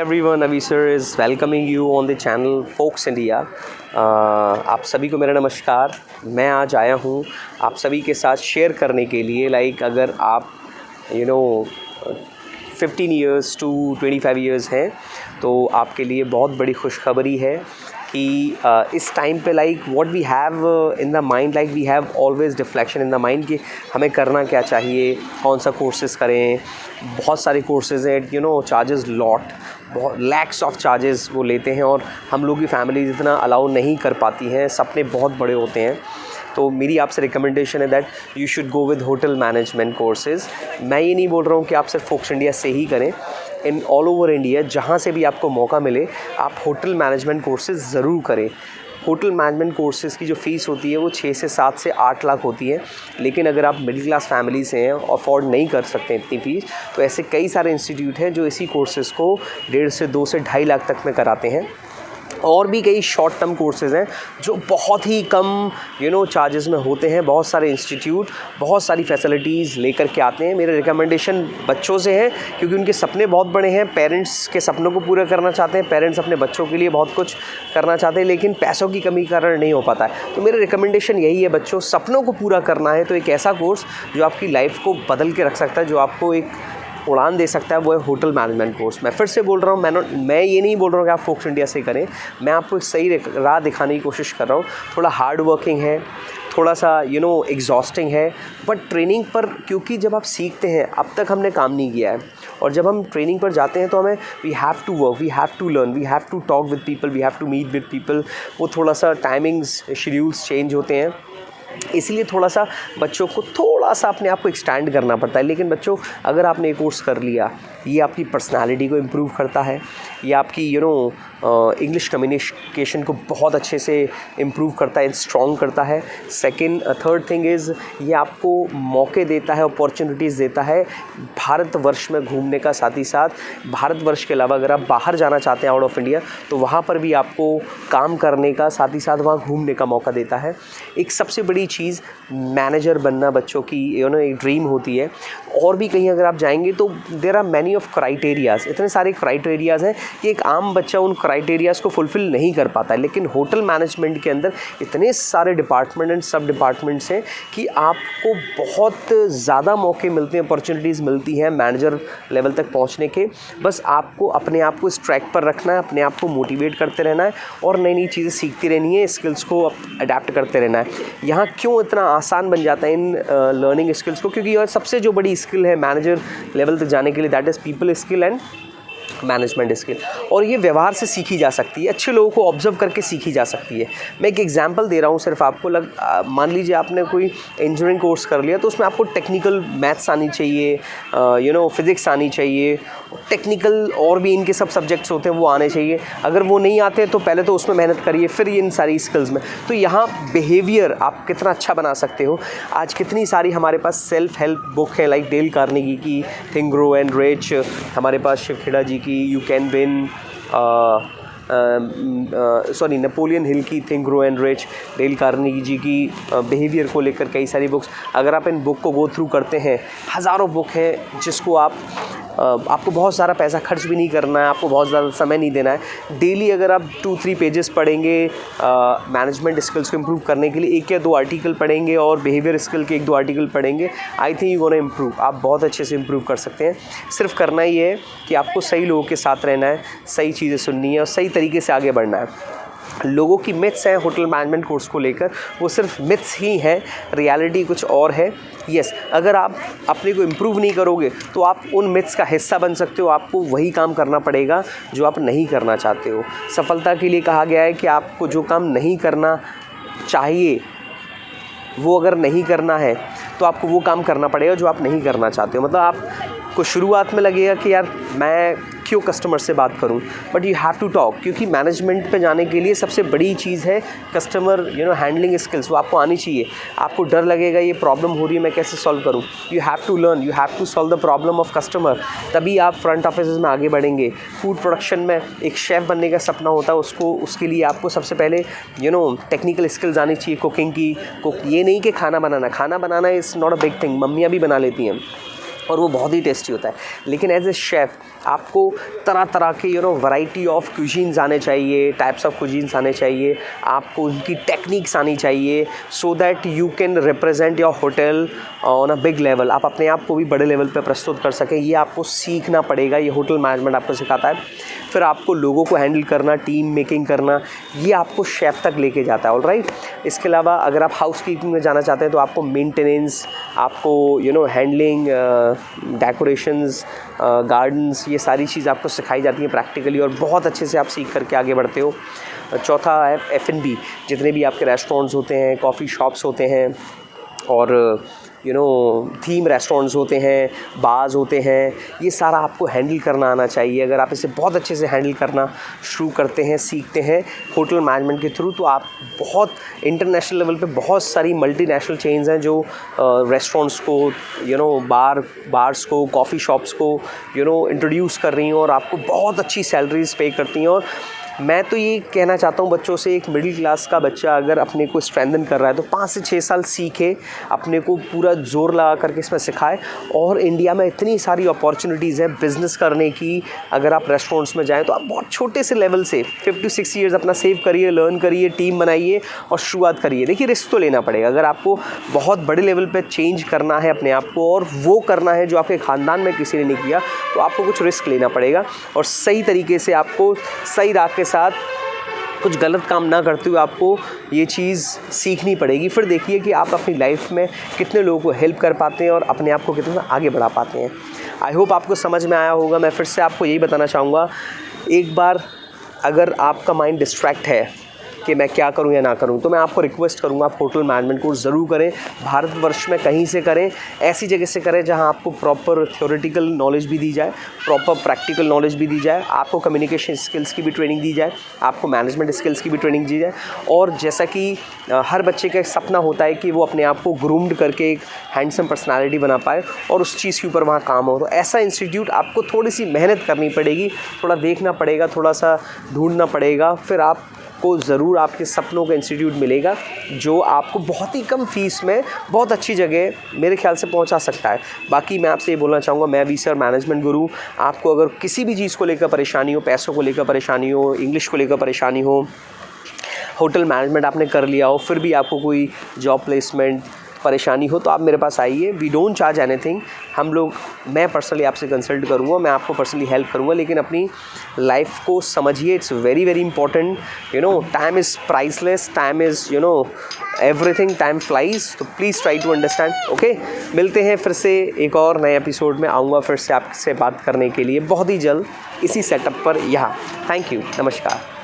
everyone, Avi sir is welcoming you on the channel Folks India. आप सभी को मेरा नमस्कार। मैं आज आया हूँ आप सभी के साथ शेयर करने के लिए अगर आप 15 years to 25 years हैं तो आपके लिए बहुत बड़ी खुशखबरी है कि इस टाइम पे what we have in the mind, we have always deflection in the mind कि हमें करना क्या चाहिए, कौन सा कोर्सेज़ करें। बहुत सारे कोर्सेज़ हैं, चार्जेस लॉट, बहुत लैक्स ऑफ चार्जेस वो लेते हैं और हम लोग की फैमिलीज इतना अलाउ नहीं कर पाती हैं, सपने बहुत बड़े होते हैं। तो मेरी आपसे रिकमेंडेशन है that you should go with hotel management courses. मैं ये नहीं बोल रहा हूँ कि आप सिर्फ फोक्स इंडिया से ही करें, इन ऑल ओवर इंडिया जहाँ से भी आपको मौका मिले आप होटल मैनेजमेंट कोर्सेज़ ज़रूर करें। होटल मैनेजमेंट कोर्सेज़ की जो फ़ीस होती है वो 6 से 7 से 8 लाख होती है, लेकिन अगर आप मिडिल क्लास फैमिली से हैं, अफोर्ड नहीं कर सकते इतनी फ़ीस, तो ऐसे कई सारे इंस्टीट्यूट हैं जो इसी कोर्सेज़ को 1.5 से 2 से 2.5 लाख तक में कराते हैं। और भी कई शॉर्ट टर्म कोर्सेज़ हैं जो बहुत ही कम चार्जेस में होते हैं। बहुत सारे इंस्टीट्यूट बहुत सारी फैसिलिटीज़ लेकर के आते हैं। मेरे रिकमेंडेशन बच्चों से है क्योंकि उनके सपने बहुत बड़े हैं, पेरेंट्स के सपनों को पूरा करना चाहते हैं, पेरेंट्स अपने बच्चों के लिए बहुत कुछ करना चाहते हैं, लेकिन पैसों की कमी के कारण नहीं हो पाता है। तो मेरा रिकमेंडेशन यही है, बच्चों सपनों को पूरा करना है तो एक ऐसा कोर्स जो आपकी लाइफ को बदल के रख सकता है, जो आपको एक उड़ान दे सकता है, वो है होटल मैनेजमेंट कोर्स। मैं फिर से बोल रहा हूँ, मैं ये नहीं बोल रहा हूँ कि आप फोक्स इंडिया से करें, मैं आपको एक सही राह दिखाने की कोशिश कर रहा हूँ। थोड़ा हार्ड वर्किंग है, थोड़ा सा एग्जॉस्टिंग है, बट ट्रेनिंग पर, क्योंकि जब आप सीखते हैं, अब तक हमने काम नहीं किया है और जब हम ट्रेनिंग पर जाते हैं तो हमें we have to work, we have to learn, we have to talk with people, we have to meet with people. वो थोड़ा सा टाइमिंग्स, शेड्यूल्स चेंज होते हैं, इसलिए थोड़ा सा बच्चों को थोड़ा सा अपने आप को एक्सटेंड करना पड़ता है। लेकिन बच्चों, अगर आपने एक कोर्स कर लिया, ये आपकी पर्सनालिटी को इम्प्रूव करता है, ये आपकी इंग्लिश कम्युनिकेशन को बहुत अच्छे से इम्प्रूव करता है, स्ट्रॉन्ग करता है। थर्ड थिंग इज़, ये आपको मौके देता है, अपॉर्चुनिटीज़ देता है भारतवर्ष में घूमने का। साथ ही साथ भारतवर्ष के अलावा अगर आप बाहर जाना चाहते हैं आउट ऑफ इंडिया, तो वहाँ पर भी आपको काम करने का, साथ ही साथ वहाँ घूमने का मौका देता है। एक सबसे बड़ी चीज़, मैनेजर बनना बच्चों की एक ड्रीम होती है। और भी कहीं अगर आप जाएंगे तो there are many of criterias, इतने सारे क्राइटेरियाज़ हैं कि एक आम बच्चा उन क्राइटेरियाज़ को फुलफ़िल नहीं कर पाता है। लेकिन होटल मैनेजमेंट के अंदर इतने सारे डिपार्टमेंट एंड सब डिपार्टमेंट्स हैं कि आपको बहुत ज़्यादा मौके मिलते हैं, अपॉर्चुनिटीज़ मिलती हैं मैनेजर लेवल तक पहुंचने के। बस आपको अपने आप को इस ट्रैक पर रखना है, अपने आप को मोटिवेट करते रहना है और नई नई चीज़ें सीखती रहनी है, स्किल्स को अडेप्ट करते रहना है। यहाँ क्यों इतना आसान बन जाता है इन लर्निंग स्किल्स को, क्योंकि यह सबसे जो बड़ी स्किल है मैनेजर लेवल तक जाने के लिए, that is people skill and management skill. और ये व्यवहार से सीखी जा सकती है, अच्छे लोगों को ऑब्जर्व करके सीखी जा सकती है। मैं एक एग्जांपल दे रहा हूँ सिर्फ आपको। मान लीजिए आपने कोई इंजीनियरिंग कोर्स कर लिया, तो उसमें आपको टेक्निकल मैथ्स आनी चाहिए, फिज़िक्स आनी चाहिए, टेक्निकल और भी इनके सब सब्जेक्ट्स होते हैं वो आने चाहिए। अगर वो नहीं आते तो पहले तो उसमें मेहनत करिए, फिर इन सारी स्किल्स में। तो यहाँ बिहेवियर आप कितना अच्छा बना सकते हो। आज कितनी सारी हमारे पास सेल्फ हेल्प बुक है, लाइक डेल कार्नेगी की थिंक ग्रो एंड रिच, हमारे पास शिव खेड़ा जी की you can win, Napoleon Hill की think grow and rich, Dale Carnegie ji की बिहेवियर को लेकर कई सारी बुक्स। अगर आप इन बुक को गो थ्रू करते हैं, हज़ारों बुक हैं जिसको आपको बहुत सारा पैसा खर्च भी नहीं करना है, आपको बहुत ज़्यादा समय नहीं देना है। डेली अगर आप 2-3 पेजेस पढ़ेंगे मैनेजमेंट स्किल्स को इम्प्रूव करने के लिए, 1 या 2 आर्टिकल पढ़ेंगे और बिहेवियर स्किल के 1-2 आर्टिकल पढ़ेंगे, I think you gonna improve. आप बहुत अच्छे से इम्प्रूव कर सकते हैं। सिर्फ करना ही है कि आपको सही लोगों के साथ रहना है, सही चीज़ें सुननी है और सही तरीके से आगे बढ़ना है। लोगों की मिथ्स हैं होटल मैनेजमेंट कोर्स को लेकर, वो सिर्फ मिथ्स ही हैं, रियलिटी कुछ और है। यस, अगर आप अपने को इम्प्रूव नहीं करोगे तो आप उन मिथ्स का हिस्सा बन सकते हो। आपको वही काम करना पड़ेगा जो आप नहीं करना चाहते हो। सफलता के लिए कहा गया है कि आपको जो काम नहीं करना चाहिए, वो अगर नहीं करना है तो आपको वो काम करना पड़ेगा जो आप नहीं करना चाहते हो। मतलब आपको शुरुआत में लगेगा कि यार मैं क्यों कस्टमर से बात करूं, but you have to talk, क्योंकि मैनेजमेंट पे जाने के लिए सबसे बड़ी चीज़ है कस्टमर हैंडलिंग स्किल्स, वो आपको आनी चाहिए। आपको डर लगेगा ये प्रॉब्लम हो रही है, मैं कैसे सॉल्व करूं। You have to learn, you have to solve the problem of customer, तभी आप फ्रंट ऑफिस में आगे बढ़ेंगे। फूड प्रोडक्शन में एक शेफ़ बनने का सपना होता है, उसके लिए आपको सबसे पहले टेक्निकल स्किल्स आनी चाहिए, कुकिंग की। ये नहीं कि खाना बनाना is not a big thing, मम्मियाँ भी बना लेती हैं और वो बहुत ही टेस्टी होता है। लेकिन एज ए शेफ़ आपको तरह तरह के वैरायटी ऑफ क्यूजीन्स आने चाहिए, टाइप्स ऑफ क्यूजीन्स आने चाहिए, आपको उनकी टेक्निक्स आनी चाहिए, so that you can represent your hotel on a big level. आप अपने आप को भी बड़े लेवल पे प्रस्तुत कर सकें, ये आपको सीखना पड़ेगा। ये होटल मैनेजमेंट आपको सिखाता है। फिर आपको लोगों को हैंडल करना, टीम मेकिंग करना, ये आपको शेफ़ तक लेके जाता है। ऑलराइट, इसके अलावा अगर आप हाउस कीपिंग में जाना चाहते हैं तो आपको मेंटेनेंस, आपको हैंडलिंग, डेकोरेशंस, गार्डन्स, ये सारी चीज़ आपको सिखाई जाती है प्रैक्टिकली, और बहुत अच्छे से आप सीख करके आगे बढ़ते हो। चौथा है F&B, जितने भी आपके रेस्टोरेंट्स होते हैं, कॉफ़ी शॉप्स होते हैं, और थीम रेस्टोरेंट्स होते हैं, बार्स होते हैं, ये सारा आपको हैंडल करना आना चाहिए। अगर आप इसे बहुत अच्छे से हैंडल करना शुरू करते हैं, सीखते हैं होटल मैनेजमेंट के थ्रू, तो आप बहुत इंटरनेशनल लेवल पे बहुत सारी मल्टीनेशनल चेन्स हैं जो रेस्टोरेंट्स को बार्स को, कॉफ़ी शॉप्स को इंट्रोड्यूस कर रही हैं और आपको बहुत अच्छी सैलरीज पे करती हैं। और मैं तो ये कहना चाहता हूँ बच्चों से, एक मिडिल क्लास का बच्चा अगर अपने को स्ट्रेंथन कर रहा है तो 5 से 6 साल सीखे, अपने को पूरा जोर लगा करके इसमें सिखाए। और इंडिया में इतनी सारी अपॉर्चुनिटीज़ हैं बिज़नेस करने की। अगर आप रेस्टोरेंट्स में जाएँ तो आप बहुत छोटे से लेवल से 5 to 6 ईयर्स अपना सेव करिए, लर्न करिए, टीम बनाइए और शुरुआत करिए। देखिए, रिस्क तो लेना पड़ेगा। अगर आपको बहुत बड़े लेवल पर चेंज करना है अपने आप को, और वो करना है जो आपके ख़ानदान में किसी ने नहीं किया, तो आपको कुछ रिस्क लेना पड़ेगा। और सही तरीके से आपको सही राह के साथ कुछ गलत काम ना करते हुए आपको ये चीज़ सीखनी पड़ेगी। फिर देखिए कि आप अपनी लाइफ में कितने लोगों को हेल्प कर पाते हैं और अपने आप को कितना आगे बढ़ा पाते हैं। आई होप आपको समझ में आया होगा। मैं फिर से आपको यही बताना चाहूँगा, एक बार अगर आपका माइंड डिस्ट्रैक्ट है कि मैं क्या करूं या ना करूं, तो मैं आपको रिक्वेस्ट करूंगा आप होटल मैनेजमेंट कोर्स ज़रूर करें। भारतवर्ष में कहीं से करें, ऐसी जगह से करें जहां आपको प्रॉपर थ्योरेटिकल नॉलेज भी दी जाए, प्रॉपर प्रैक्टिकल नॉलेज भी दी जाए, आपको कम्युनिकेशन स्किल्स की भी ट्रेनिंग दी जाए, आपको मैनेजमेंट स्किल्स की भी ट्रेनिंग दी जाए। और जैसा कि हर बच्चे का एक सपना होता है कि वो अपने आप को ग्रूम्ड करके एक हैंडसम पर्सनैलिटी बना पाए और उस चीज़ के ऊपर वहाँ काम हो, तो ऐसा इंस्टीट्यूट आपको थोड़ी सी मेहनत करनी पड़ेगी, थोड़ा देखना पड़ेगा, थोड़ा सा ढूंढना पड़ेगा, फिर आप को ज़रूर आपके सपनों का इंस्टीट्यूट मिलेगा जो आपको बहुत ही कम फीस में बहुत अच्छी जगह मेरे ख्याल से पहुंचा सकता है। बाकी मैं आपसे ये बोलना चाहूँगा, मैं वीसर मैनेजमेंट गुरु। आपको अगर किसी भी चीज़ को लेकर परेशानी हो, पैसों को लेकर परेशानी हो, इंग्लिश को लेकर परेशानी हो, होटल मैनेजमेंट आपने कर लिया हो, फिर भी आपको कोई जॉब प्लेसमेंट परेशानी हो, तो आप मेरे पास आइए। We don't charge anything. मैं पर्सनली आपसे कंसल्ट करूँगा, मैं आपको पर्सनली हेल्प करूँगा, लेकिन अपनी लाइफ को समझिए। It's very very important. Time is priceless, time is everything, time flies. तो please try to understand. Okay, मिलते हैं फिर से एक और नए एपिसोड में। आऊँगा फिर से आपसे बात करने के लिए बहुत ही जल्द इसी सेटअप पर यहाँ। थैंक यू, नमस्कार।